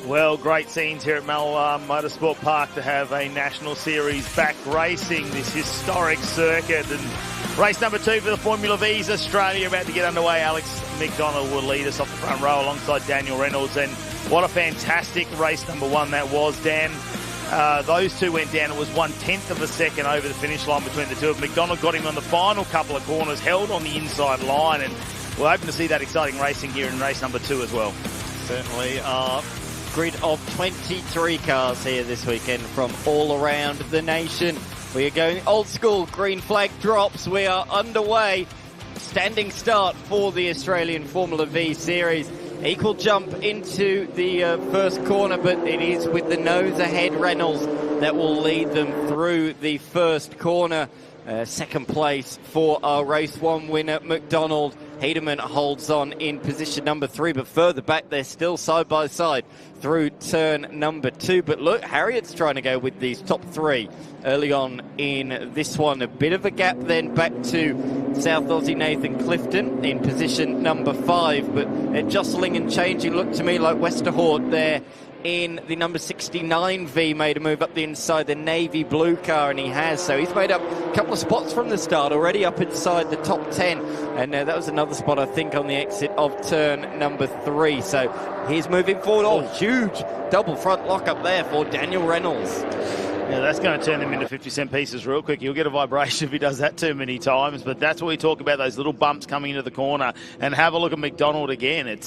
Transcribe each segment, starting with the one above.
Well, great scenes here at Mallala Motorsport Park to have a National Series back racing, this historic circuit. And race number 2 for the Formula V's Australia about to get underway. Alex McDonald will lead us off the front row alongside Daniel Reynolds. And what a fantastic race number 1 that was, Dan. Those two went down. It was 1/10 of a second over the finish line between the two. McDonald got him on the final couple of corners, held on the inside line, and we're hoping to see that exciting racing here in race number 2 as well. Certainly are. Grid of 23 cars here this weekend from all around the nation. We are going old school, green flag drops. We are underway. Standing start for the Australian Formula V Series. Equal jump into the first corner, but it is with the nose ahead Reynolds that will lead them through the first corner. Second place for our race 1 winner, McDonald. Hedeman holds on in position number 3, but further back they're still side by side through turn number 2. But look, Harriet's trying to go with these top 3 early on in this one. A bit of a gap then back to South Aussie Nathan Clifton in position number 5, but jostling and changing. Looked to me like Westerhout there in the number 69 V made a move up the inside, the navy blue car, and he has. So he's made up a couple of spots from the start already up inside the top 10. And that was another spot, I think, on the exit of turn number 3. So he's moving forward. Oh, huge double front lock up there for Daniel Reynolds. Yeah, that's going to turn them into 50-cent pieces real quick. You'll get a vibration if he does that too many times, but that's what we talk about, those little bumps coming into the corner. And have a look at McDonald again.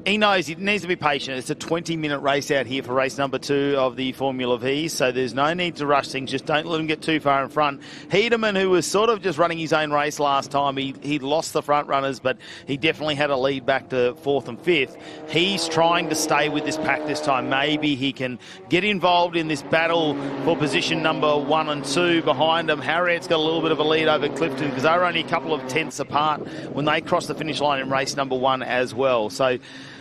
He knows he needs to be patient. It's a 20-minute race out here for race number 2 of the Formula V, so there's no need to rush things. Just don't let him get too far in front. Hedeman, who was sort of just running his own race last time, he lost the front runners, but he definitely had a lead back to 4th and 5th. He's trying to stay with this pack this time. Maybe he can get involved in this battle for position number 1 and 2 behind him. Harriet's got a little bit of a lead over Clifton because they were only a couple of tenths apart when they crossed the finish line in race number 1 as well. So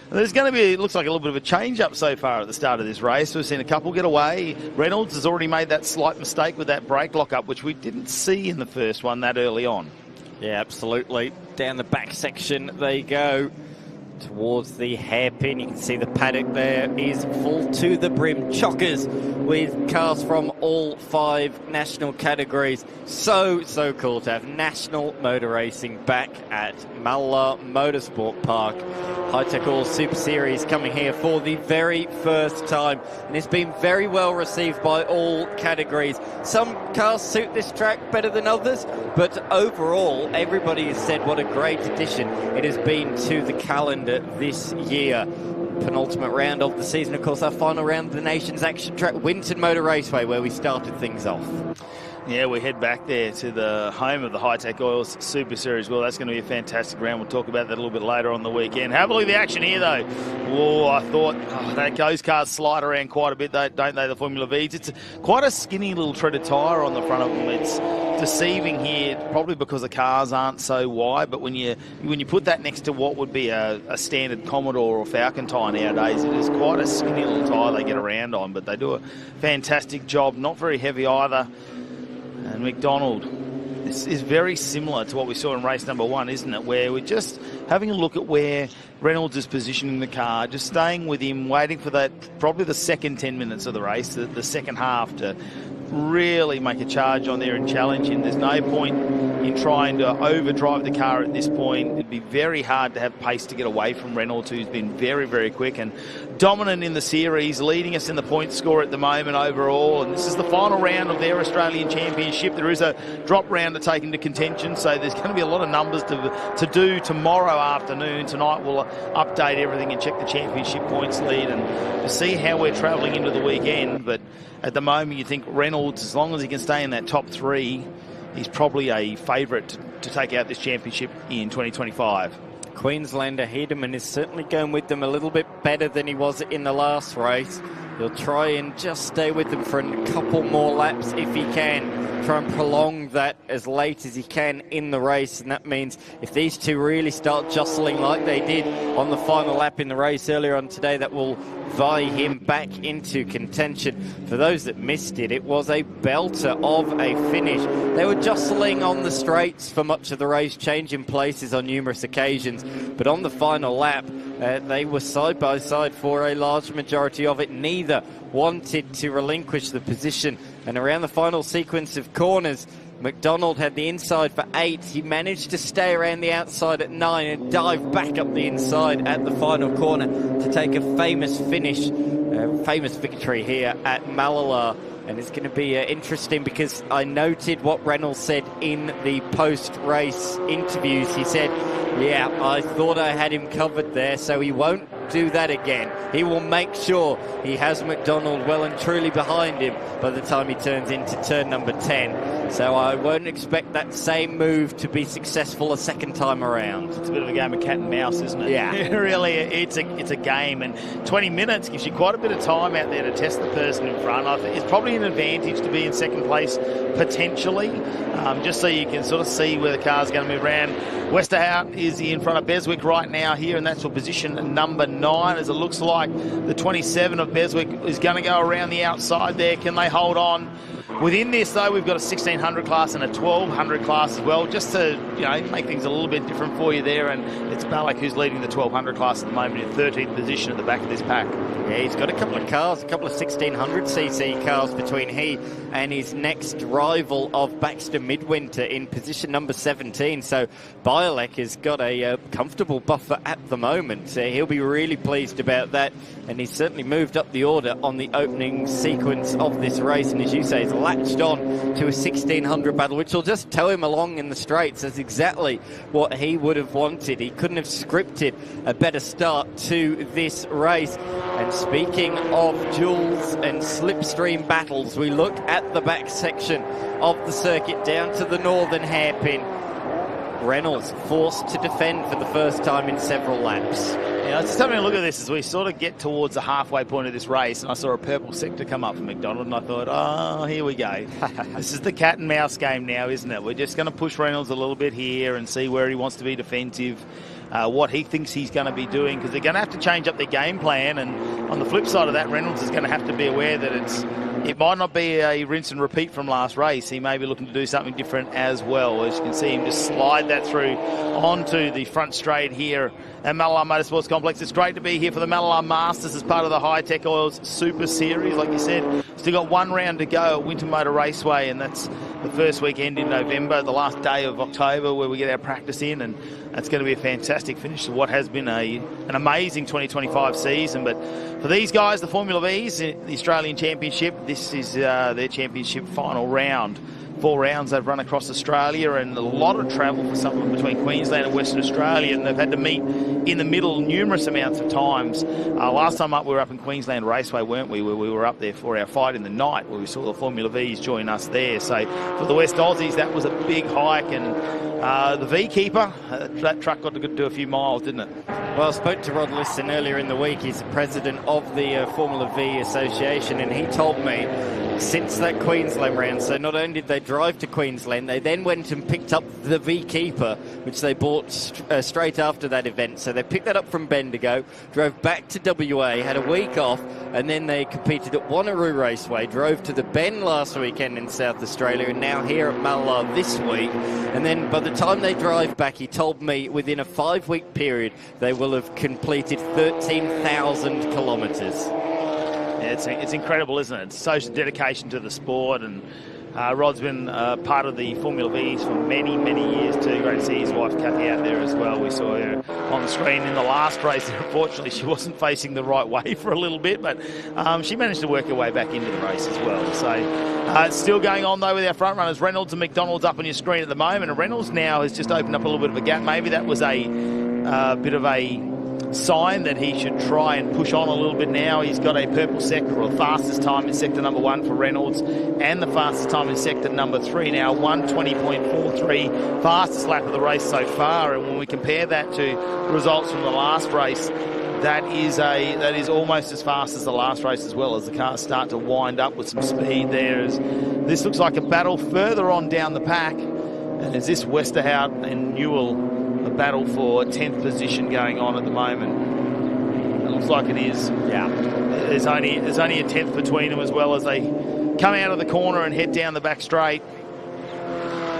there's going to be, it looks like a little bit of a change-up so far at the start of this race. We've seen a couple get away. Reynolds has already made that slight mistake with that brake lock-up, which we didn't see in the first one that early on. Yeah, absolutely. Down the back section they go towards the hairpin. You can see the paddock there is full to the brim. Chockers with cars from all 5 national categories. So cool to have national motor racing back at Mallala Motorsport Park. High-Tech All Super Series coming here for the very first time, and it's been very well received by all categories. Some cars suit this track better than others, but overall everybody has said what a great addition it has been to the calendar this year. Penultimate round of the season, of course, our final round of the nation's action track, Winton Motor Raceway, where we started things off. Yeah, we head back there to the home of the High-Tech Oils Super Series. Well, that's going to be a fantastic round. We'll talk about that a little bit later on the weekend. Have a look at the action here, though. Oh, I thought those cars slide around quite a bit, don't they, the Formula Vs? It's quite a skinny little treaded tyre on the front of them. It's deceiving here, probably because the cars aren't so wide, but when you put that next to what would be a standard Commodore or Falcon tyre nowadays, it is quite a skinny little tyre they get around on, but they do a fantastic job. Not very heavy either. And McDonald, this is very similar to what we saw in race number 1, isn't it? Where we're just having a look at where Reynolds is positioning the car, just staying with him, waiting for that, probably the second 10 minutes of the race, the second half, to really make a charge on there and challenge him. There's no point in trying to overdrive the car at this point. It'd be very hard to have pace to get away from Reynolds, who's been very, very quick and dominant in the series, leading us in the point score at the moment overall. And this is the final round of their Australian Championship. There is a drop round to take into contention, so there's going to be a lot of numbers to do tomorrow afternoon. Tonight we'll update everything and check the championship points lead and to see how we're travelling into the weekend. But at the moment, you think Reynolds, as long as he can stay in that top 3, he's probably a favourite to take out this championship in 2025. Queenslander Hedeman is certainly going with them a little bit better than he was in the last race. He'll try and just stay with them for a couple more laps if he can. Try and prolong that as late as he can in the race, and that means if these two really start jostling like they did on the final lap in the race earlier on today, that will vie him back into contention. For those that missed it, it was a belter of a finish. They were jostling on the straights for much of the race, changing places on numerous occasions, but on the final lap, They were side by side for a large majority of it. Neither wanted to relinquish the position. And around the final sequence of corners, McDonald had the inside for 8. He managed to stay around the outside at 9 and dive back up the inside at the final corner to take a famous finish, famous victory here at Mallala. And it's going to be interesting because I noted what Reynolds said in the post-race interviews. He said, yeah, I thought I had him covered there, so he won't do that again. He will make sure he has McDonald well and truly behind him by the time he turns into turn number 10. So I won't expect that same move to be successful a second time around. It's a bit of a game of cat and mouse, isn't it? Yeah. Really, it's a game, and 20 minutes gives you quite a bit of time out there to test the person in front. I think it's probably an advantage to be in second place, potentially, just so you can sort of see where the car's going to move around. Westerhout is in front of Beswick right now here, and that's for position number 9, as it looks like the 27 of Beswick is going to go around the outside there. Can they hold on? Within this, though, we've got a 1600 class and a 1200 class as well, just to make things a little bit different for you there. And it's Balak who's leading the 1200 class at the moment in 13th position at the back of this pack. Yeah, he's got a couple of cars, a couple of 1600cc cars between he and his next rival of Baxter Midwinter in position number 17. So Bialek has got a comfortable buffer at the moment. He'll be really pleased about that, and he's certainly moved up the order on the opening sequence of this race. And as you say, he's latched on to a 1600 battle, which will just tow him along in the straights. That's exactly what he would have wanted. He couldn't have scripted a better start to this race. And speaking of duels and slipstream battles, we look at the back section of the circuit down to the northern hairpin. Reynolds forced to defend for the first time in several laps. Yeah, just having a look at this as we sort of get towards the halfway point of this race, and I saw a purple sector come up for McDonald, and I thought, oh, here we go. This is the cat and mouse game now, isn't it? We're just going to push Reynolds a little bit here and see where he wants to be defensive, what he thinks he's going to be doing, because they're going to have to change up their game plan. And on the flip side of that, Reynolds is going to have to be aware that it might not be a rinse and repeat from last race. He may be looking to do something different as well. As you can see him just slide that through onto the front straight here at Mallala Motorsports Complex. It's great to be here for the Mallala Masters as part of the High Tech Oils Super Series. Like you said, still got one round to go at Winter Motor Raceway, and that's the first weekend in November, the last day of October, where we get our practice in, and that's going to be a fantastic finish to what has been an amazing 2025 season. But for these guys, the Formula V's, the Australian Championship, this is their championship final round. 4 rounds they've run across Australia, and a lot of travel for some of them between Queensland and Western Australia, and they've had to meet in the middle numerous amounts of times. Last time up we were up in Queensland Raceway, weren't we, where we were up there for our fight in the night, where we saw the Formula V's join us there. So for the West Aussies, that was a big hike, and the V Keeper, that truck got to do a few miles, didn't it? Well, I spoke to Rod Liston earlier in the week. He's the president of the Formula V Association, and he told me since that Queensland round, so not only did they drive to Queensland, they then went and picked up the V Keeper, which they bought straight after that event. So they picked that up from Bendigo, drove back to WA, had a week off, and then they competed at Wanneroo Raceway, drove to the Bend last weekend in South Australia, and now here at Mallala this week. And then by the time they drive back, he told me within a 5-week period, they will have completed 13,000 kilometres. Yeah, it's incredible, isn't it? It's social dedication to the sport, and Rod's been part of the Formula V's for many, many years too. Great to see his wife Kathy out there as well. We saw her on the screen in the last race. Unfortunately, she wasn't facing the right way for a little bit, but she managed to work her way back into the race as well. So it's still going on though with our front runners. Reynolds and McDonald's up on your screen at the moment, and Reynolds now has just opened up a little bit of a gap. Maybe that was a bit of a sign that he should try and push on a little bit now. He's got a purple sector, or fastest time in sector number 1 for Reynolds, and the fastest time in sector number 3 now, 1:20.43, fastest lap of the race so far. And when we compare that to results from the last race, that is almost as fast as the last race as well, as the cars start to wind up with some speed there. As this looks like a battle further on down the pack, and is this Westerhout and Newell a battle for 10th position going on at the moment? It looks like it is. Yeah. There's only a 10th between them, as well as they come out of the corner and head down the back straight.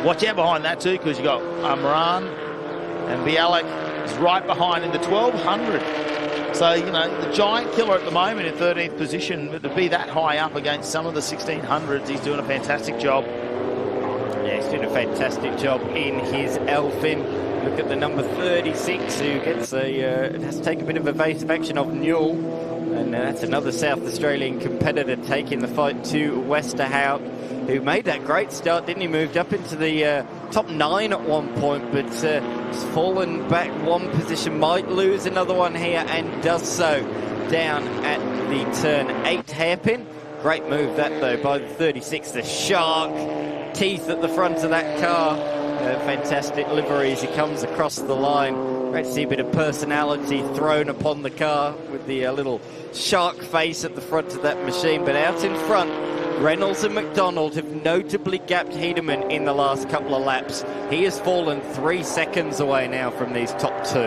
Watch out behind that too, because you've got Amran and Bialek is right behind in the 1200. So, you know, the giant killer at the moment in 13th position, but to be that high up against some of the 1600s, he's doing a fantastic job. Yeah, he's doing a fantastic job in his Elfin. Look at the number 36 who gets has to take a bit of evasive action of Newell. And that's another South Australian competitor taking the fight to Westerhout, who made that great start, didn't he? Moved up into the top 9 at one point, but has fallen back one position, might lose another one here, and does so down at the turn 8 hairpin. Great move that, though, by the 36, the shark teeth at the front of that car. Fantastic livery as he comes across the line. Great to see a bit of personality thrown upon the car with the little shark face at the front of that machine. But out in front, Reynolds and McDonald have notably gapped Hedeman in the last couple of laps. He has fallen 3 seconds away now from these top 2.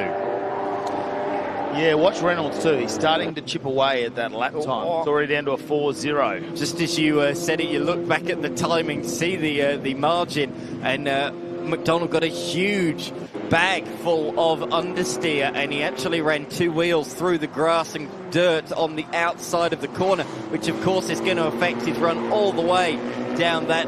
Yeah, watch Reynolds too. He's starting to chip away at that lap time. It's already down to a 4-0. Just as you said it, you look back at the timing, see the margin, and McDonald got a huge bag full of understeer, and he actually ran 2 wheels through the grass and dirt on the outside of the corner, which of course is going to affect his run all the way down that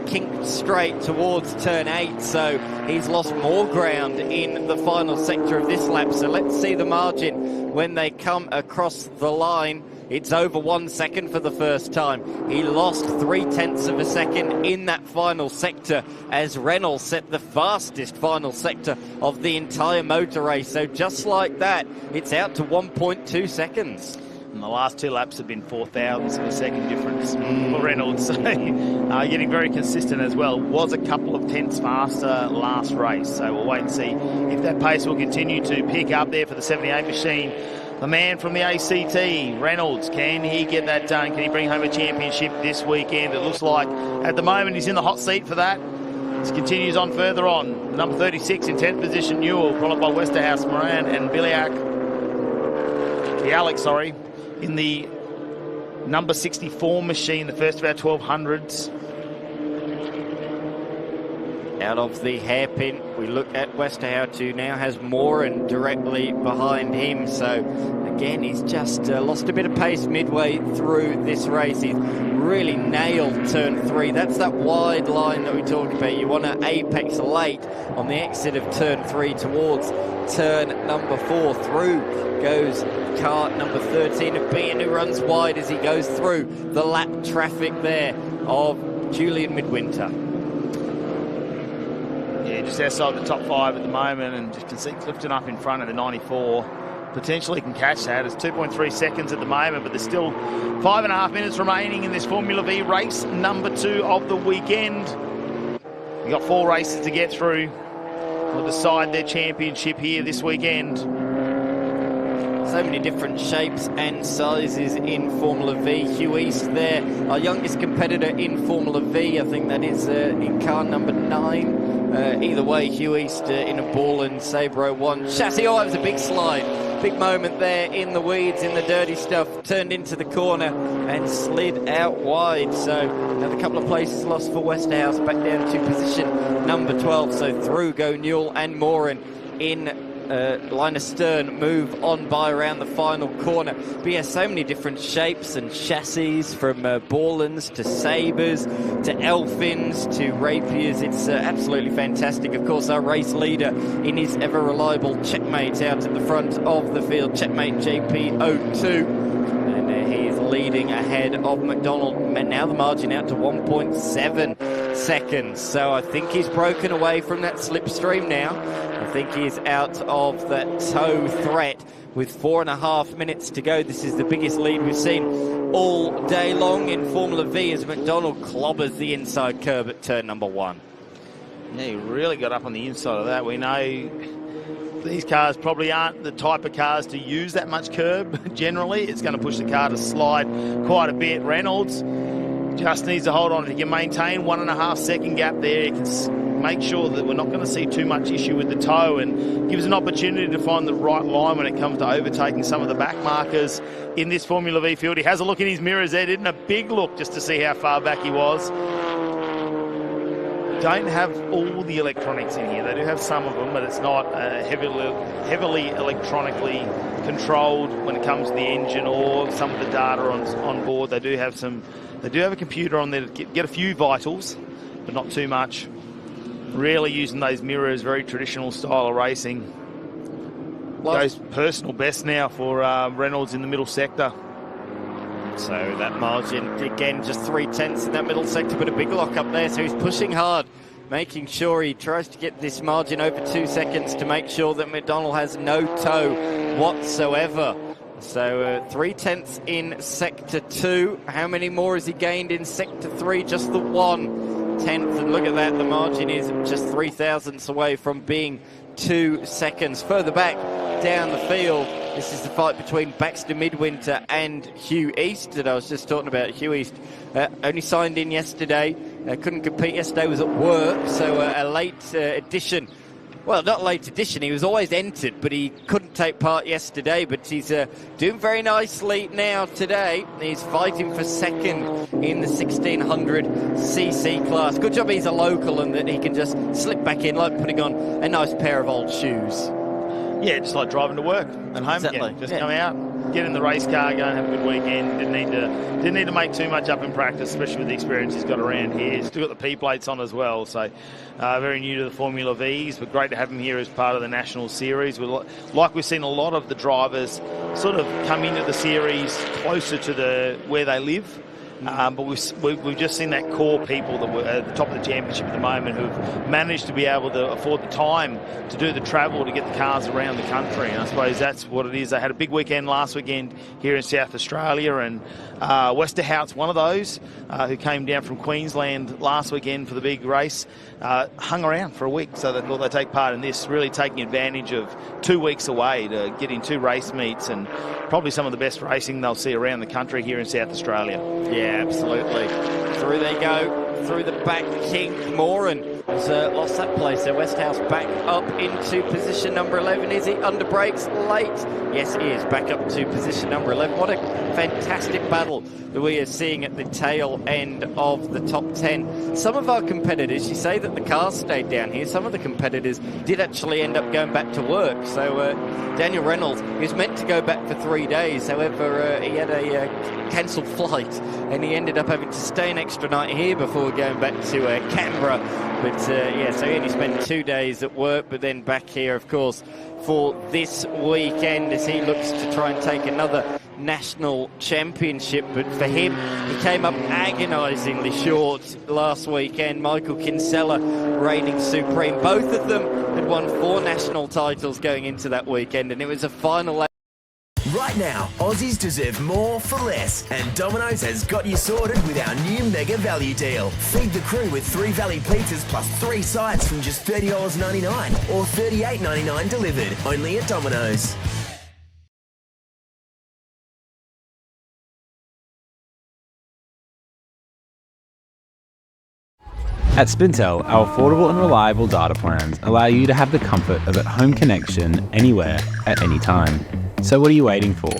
kinked straight towards turn 8. So he's lost more ground in the final sector of this lap. So let's see the margin when they come across the line. It's over 1 second for the first time. He lost 0.3 of a second in that final sector as Reynolds set the fastest final sector of the entire motor race. So just like that, it's out to 1.2 seconds. And the last 2 laps have been 4,000ths of a second difference for Reynolds. So getting very consistent as well. Was a couple of tenths faster last race. So we'll wait and see if that pace will continue to pick up there for the 78 machine. The man from the ACT, Reynolds, can he get that done? Can he bring home a championship this weekend? It looks like at the moment he's in the hot seat for that. This continues on further on. Number 36 in 10th position, Newell, followed by Westerhouse, Moran and Bialik. In the number 64 machine, the first of our 1200s. Out of the hairpin, we look at Westerhout, who now has Moran directly behind him. So again, he's just lost a bit of pace midway through this race. He's really nailed turn 3. That's that wide line that we talked about. You want to apex late on the exit of turn 3 towards turn number 4. Through goes car number 13 of Bean, who runs wide as he goes through the lap traffic there of Julian Midwinter. Yeah, just outside the top 5 at the moment, and you can see Clifton up in front of the 94. Potentially can catch that. It's 2.3 seconds at the moment, but there's still 5.5 minutes remaining in this Formula V race number 2 of the weekend. We've got 4 races to get through. We'll decide their championship here this weekend. So many different shapes and sizes in Formula V. Hugh East there, our youngest competitor in Formula V. I think that is in car number 9. Either way, Hugh East in a ball and Sabre 1. Chassis, that was a big slide. Big moment there in the weeds, in the dirty stuff. Turned into the corner and slid out wide. So another couple of places lost for Westerhouse, back down to position number 12. So through go Newell and Moran in line astern, move on by around the final corner. But yeah, so many different shapes and chassis, from Borlands to Sabres to Elfins to Rapiers. It's absolutely fantastic. Of course, our race leader in his ever reliable Checkmate out at the front of the field, Checkmate JP02. And he is leading ahead of McDonald. And now the margin out to 1.7 seconds. So I think he's broken away from that slipstream now. I think he's out of that tow threat with 4.5 minutes to go. This is the biggest lead we've seen all day long in Formula V as McDonald clobbers the inside curb at turn number 1. Yeah, he really got up on the inside of that. We know these cars probably aren't the type of cars to use that much curb generally. It's going to push the car to slide quite a bit. Reynolds just needs to hold on. If he can maintain 1.5 second gap there, he can make sure that we're not going to see too much issue with the tow, and gives an opportunity to find the right line when it comes to overtaking some of the back markers in this Formula V field. He has a look in his mirrors there, didn't a big look just to see how far back he was. don't have all the electronics in here. They do have some of them, but it's not heavily electronically controlled when it comes to the engine or some of the data on board. They do have a computer on there to get a few vitals, but not too much. Really using those mirrors, very traditional style of racing. Goes personal best now for Reynolds in the middle sector. So that margin, again, just 3/10 in that middle sector, but a big lock up there. So he's pushing hard, making sure he tries to get this margin over 2 seconds to make sure that McDonald has no toe whatsoever. So 3/10 in sector 2. How many more has he gained in sector 3? Just the 1/10. And look at that, the margin is just 3 thousandths away from being 2 seconds. Further back down the field, this is the fight between Baxter Midwinter and Hugh East that I was just talking about. Hugh East only signed in yesterday, couldn't compete yesterday, was at work, so a late addition. Well, not late addition, he was always entered, but he couldn't take part yesterday, but he's doing very nicely now today. He's fighting for second in the 1600cc class. Good job he's a local and that he can just slip back in like putting on a nice pair of old shoes. Yeah, just like driving to work and home again. Just come out, get in the race car, go and have a good weekend. Didn't need to make too much up in practice, especially with the experience he's got around here. He's still got the P plates on as well, so very new to the Formula Vs, but great to have him here as part of the National Series. Like we've seen a lot of the drivers sort of come into the series closer to where they live. But we've just seen that core people that were at the top of the championship at the moment who've managed to be able to afford the time to do the travel to get the cars around the country. And I suppose that's what it is. They had a big weekend last weekend here in South Australia, and Westerhout's one of those who came down from Queensland last weekend for the big race. Hung around for a week, so they thought they'd take part in this, really taking advantage of 2 weeks away to get in 2 race meets and probably some of the best racing they'll see around the country here in South Australia. Yeah, absolutely. Through they go, through the back. King Moran has lost that place. So Westhouse back up into position number 11. Is he under brakes late? Yes, he is. Back up to position number 11. What a fantastic battle that we are seeing at the tail end of the top 10. Some of our competitors, you say that the cars stayed down here, some of the competitors did actually end up going back to work. So Daniel Reynolds, he was meant to go back for 3 days, however he had a cancelled flight and he ended up having to stay an extra night here before going back to Canberra. But yeah, so he only spent 2 days at work, but then back here, of course, for this weekend as he looks to try and take another national championship. But for him, he came up agonisingly short last weekend. Michael Kinsella reigning supreme. Both of them had won 4 national titles going into that weekend, and it was a final. Right now, Aussies deserve more for less, and Domino's has got you sorted with our new mega value deal. Feed the crew with 3 Valley pizzas plus 3 sides from just $30.99 or $38.99 delivered, only at Domino's. At Spintel, our affordable and reliable data plans allow you to have the comfort of at-home connection anywhere at any time. So what are you waiting for?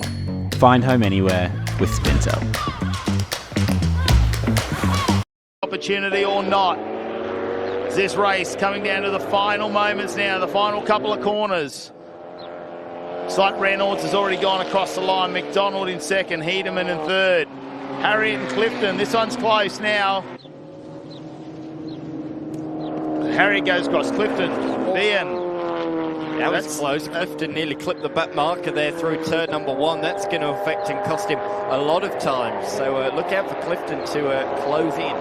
Find home anywhere with Spintel. Opportunity or not? Is this race coming down to the final moments now, the final couple of corners? Looks like Reynolds has already gone across the line. McDonald in second, Hedeman in third. Harriet and Clifton, this one's close now. Harriet goes across Clifton. Behan. That was close. Clifton nearly clipped the back marker there through turn number 1. That's going to affect and cost him a lot of time. So look out for Clifton to close in.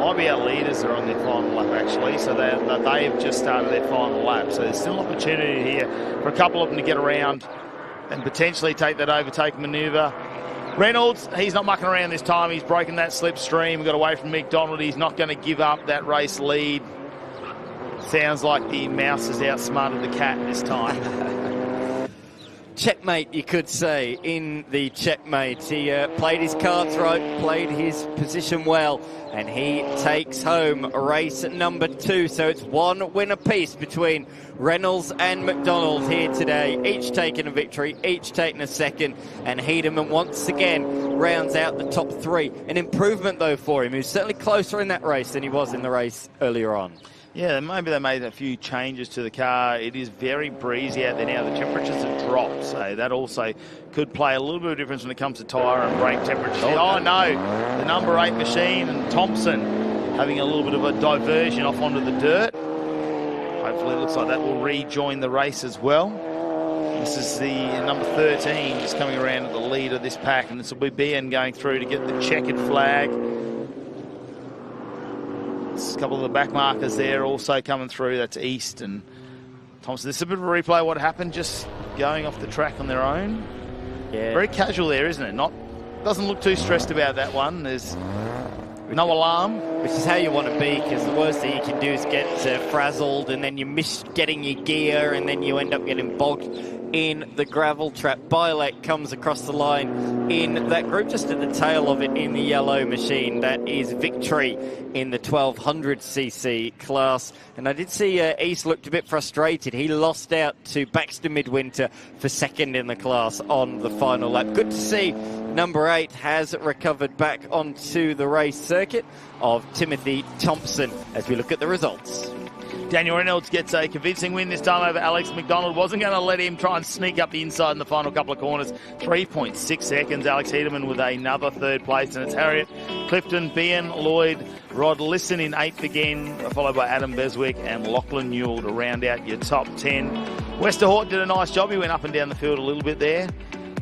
Might be our leaders are on their final lap actually, so they have just started their final lap. So there's still an opportunity here for a couple of them to get around and potentially take that overtake manoeuvre. Reynolds, he's not mucking around this time. He's broken that slipstream. We got away from McDonald. He's not going to give up that race lead. Sounds like the mouse has outsmarted the cat this time. checkmate, you could say, in the checkmate. He played his cards right, played his position well, and he takes home race number 2. So it's one win apiece between Reynolds and McDonald here today, each taking a victory, each taking a second, and Hedeman once again rounds out the top 3. An improvement, though, for him. He was certainly closer in that race than he was in the race earlier on. Yeah, maybe they made a few changes to the car. It is very breezy out there now. The temperatures have dropped, so that also could play a little bit of difference when it comes to tyre and brake temperatures. Oh, no, the number 8 machine and Thompson having a little bit of a diversion off onto the dirt. Hopefully it looks like that will rejoin the race as well. This is the number 13 just coming around at the lead of this pack, and this will be BN going through to get the checkered flag. A couple of the back markers there also coming through. That's East and Thompson. This is a bit of a replay of what happened, just going off the track on their own. Yeah. Very casual there, isn't it? Doesn't look too stressed about that one. There's no alarm. Which is how you want to be, because the worst thing you can do is get frazzled, and then you miss getting your gear, and then you end up getting bogged in the gravel trap. Bielek comes across the line in that group, just at the tail of it in the yellow machine. That is victory in the 1200cc class. And I did see East looked a bit frustrated. He lost out to Baxter Midwinter for second in the class on the final lap. Good to see number 8 has recovered back onto the race circuit of Timothy Thompson as we look at the results. Daniel Reynolds gets a convincing win this time over Alex McDonald. Wasn't going to let him try and sneak up the inside in the final couple of corners. 3.6 seconds. Alex Hedeman with another third place. And it's Harriet, Clifton, Ben, Lloyd, Rod Lisson in 8th again, followed by Adam Beswick and Lachlan Newell to round out your top 10. Westerhort did a nice job. He went up and down the field a little bit there.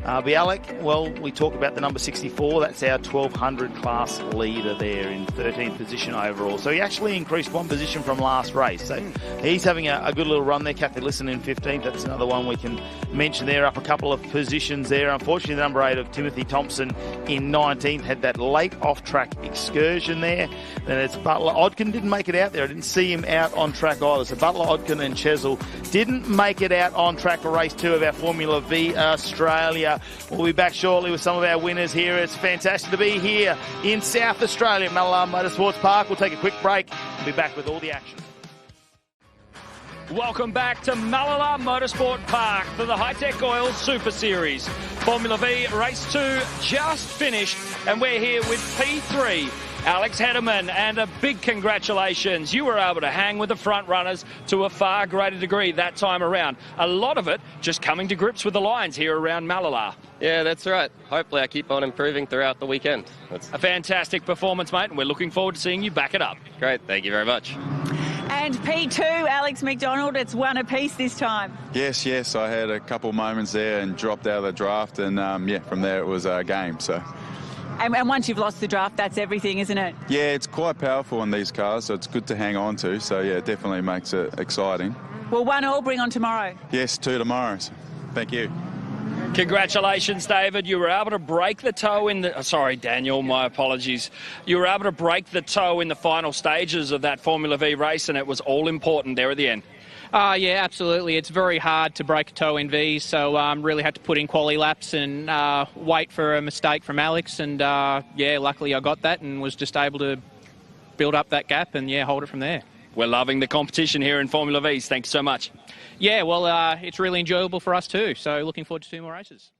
Bialek, well, we talk about the number 64. That's our 1200 class leader there in 13th position overall. So he actually increased one position from last race. So he's having a good little run there. Kathy Lisson in 15th. That's another one we can mention there, up a couple of positions there. Unfortunately, the number 8 of Timothy Thompson in 19th had that late off-track excursion there. Then it's Butler. Odkin didn't make it out there. I didn't see him out on track either. So Butler, Odkin and Chesil didn't make it out on track for race 2 of our Formula V Australia. We'll be back shortly with some of our winners here. It's fantastic to be here in South Australia at Mallala Motorsports Park. We'll take a quick break and be back with all the action. Welcome back to Mallala Motorsport Park for the High-Tech Oil Super Series. Formula V Race 2 just finished, and we're here with P3. Alex Hedeman, and a big congratulations. You were able to hang with the front runners to a far greater degree that time around. A lot of it just coming to grips with the lines here around Mallala. Yeah, that's right. Hopefully I keep on improving throughout the weekend. That's a fantastic performance, mate, and we're looking forward to seeing you back it up. Great, thank you very much. And P2, Alex McDonald, it's one apiece this time. Yes, I had a couple moments there and dropped out of the draft, and from there it was a game. So. And once you've lost the draft, that's everything, isn't it? Yeah, it's quite powerful on these cars, so it's good to hang on to. So, yeah, it definitely makes it exciting. Well, 1-1, bring on tomorrow. Yes, 2 tomorrow. Thank you. Congratulations, David. You were able to break the toe in the... Sorry, Daniel, my apologies. You were able to break the toe in the final stages of that Formula V race, and it was all important there at the end. Yeah, absolutely. It's very hard to break a toe in V, so really had to put in quali laps and wait for a mistake from Alex. And, luckily I got that and was just able to build up that gap and, hold it from there. We're loving the competition here in Formula Vs. Thanks so much. Yeah, well, it's really enjoyable for us too, so looking forward to 2 more races.